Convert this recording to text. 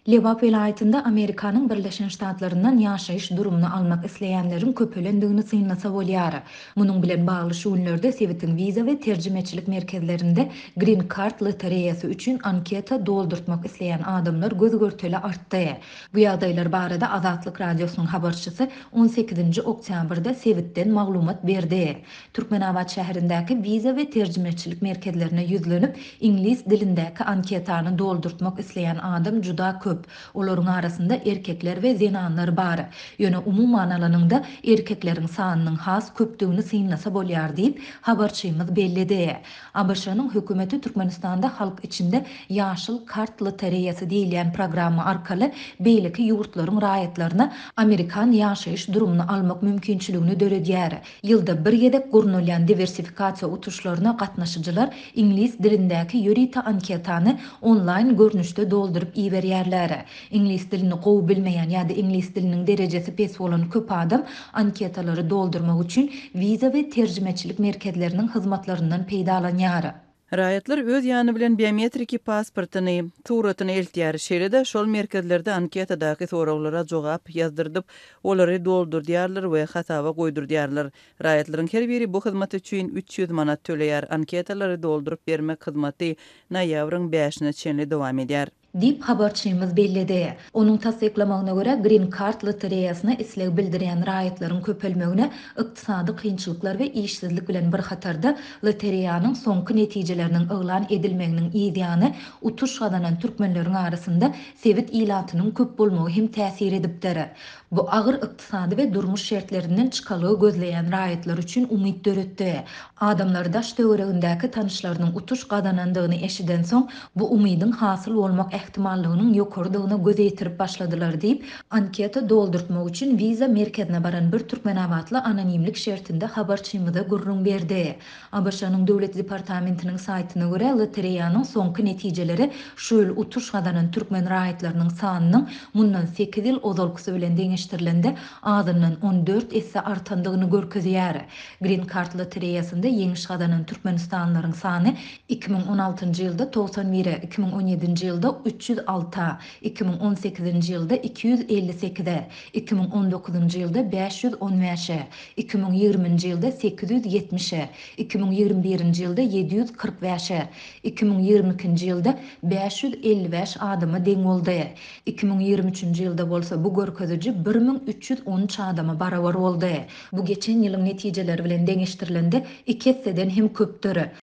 Lewap vilayetinde Amerikanyň Birleşen Ştatlaryndan ýaşaýyş durumunu almak isleýänleriň köpelendigini syňlasa bolýar. Munyň bilen bagly şu günlerde Sewitin wiza we terjimeçilik merkezlerinde Green Card lotereýasy üçin anketa doldurtmak isleýän adamlar gözgörteli artdy. Bu ýagdaýlar barada Azatlyk radiosynyň habarçysy 18 oktýabrda Sewitden maglumat berdi. Türkmenabad şäherindäki wiza we terjimeçilik merkezlerine ýüzlenip ingliz dilindäki anketany doldurtmak isleýän adam juda köp. Olaryň arasynda erkekler we zenanlar bar. Ýöne umuman alanyňda erkekleriň sanynyň has köpdigini syňlasa bolýar diýip habarçymyz bellidi. ABŞ-nyň hökümeti Türkmenistanda halk içinde ýaşyl kart lotereýasy diýilen programma arkaly beýleki ýurtlaryň raýatlaryna Amerikan ýaşaýyş durumunu almak mümkinçiligini döredýär. Ýylda bir gedek gurnulýan diversifikasiýa utuşlaryna gatnaşyjylar ingliz dilindäki ýörite anketany online görnüşde doldurup iýerýärler. İngiliz dilini gowy bilmeýän ýa-da ingliz diliniň derejesi pes bolan köp adam anketalary doldurmak üçin wiza we terjimeçilik merkezleriniň hyzmatlaryndan peýdalanýar. Raýatlar öz ýany bilen biometriki pasportyny, turatyny eltýär. Şeýle-de şol merkezlerde anketadaky soraglara jogap ýazdyrdyp, olary doldurýarlar we hataba goýdurýarlar. Raýatlaryň her biri bu hyzmat üçin 300 manat töleýär. Anketalary doldurup bermek hyzmaty noýabryň 5-ine çenli dowam edýär Dip habarçymyz bellidi. Onuň tasdiklamagyna görä Green Card lotereýasyna isleg bildirýän raýatlaryň köpelmegine ykdysady kynçylyklar we işsizlik bilen bir hatarda lotereýanyň soňky netijeleriniň eglan edilmeginiň ýygyny utuş gadanan türkmenleriň arasynda sewit ilatynyň köp bolmagy hem täsir edipdir. Bu agyr ykdysady we durmuş şertlerinden çykalygy gözleýän raýatlar üçin umyt döretdi. Adamlar daş döwregindäki tanışlarynyň utuş gadanandygyny eşiden soň bu umydyň hasyl bolmak ehtimallygynyň ýokardygyna göz ýetirip başladylar diýip anketa doldurtmak üçin wiza merkezine baran bir türkmenawatly anonimlik şertinde habarçymyza gurrun berdi. ABŞ-nyň döwlet departamentiniň saýtyna görä lotereýanyň soňky netijeleri şu ýyl utuş gadanan türkmen raýatlarynyň sanynyň mundan 8 ýyl ozalkysy bilen deňeşdirilende azyndan 14 esse artandygyny görkezýär. Green Card lotereýasynda ýeňiş gadanan türkmenistanlaryň sany 2016-njy ýylda 91, 2017-nji ýylda 306, 2018-nji ýylda 258, 2019-njy ýylda 515, 2020-nji ýylda 870, 2021-nji ýylda 745, 2022-nji ýylda 555 adama deň boldy. 2023-nji ýylda bolsa bu görkeziji 1313 adama barabar boldy. Bu geçen ýylyň netijeleri bilen deňeşdirilende 2 hisseden hem köpdür.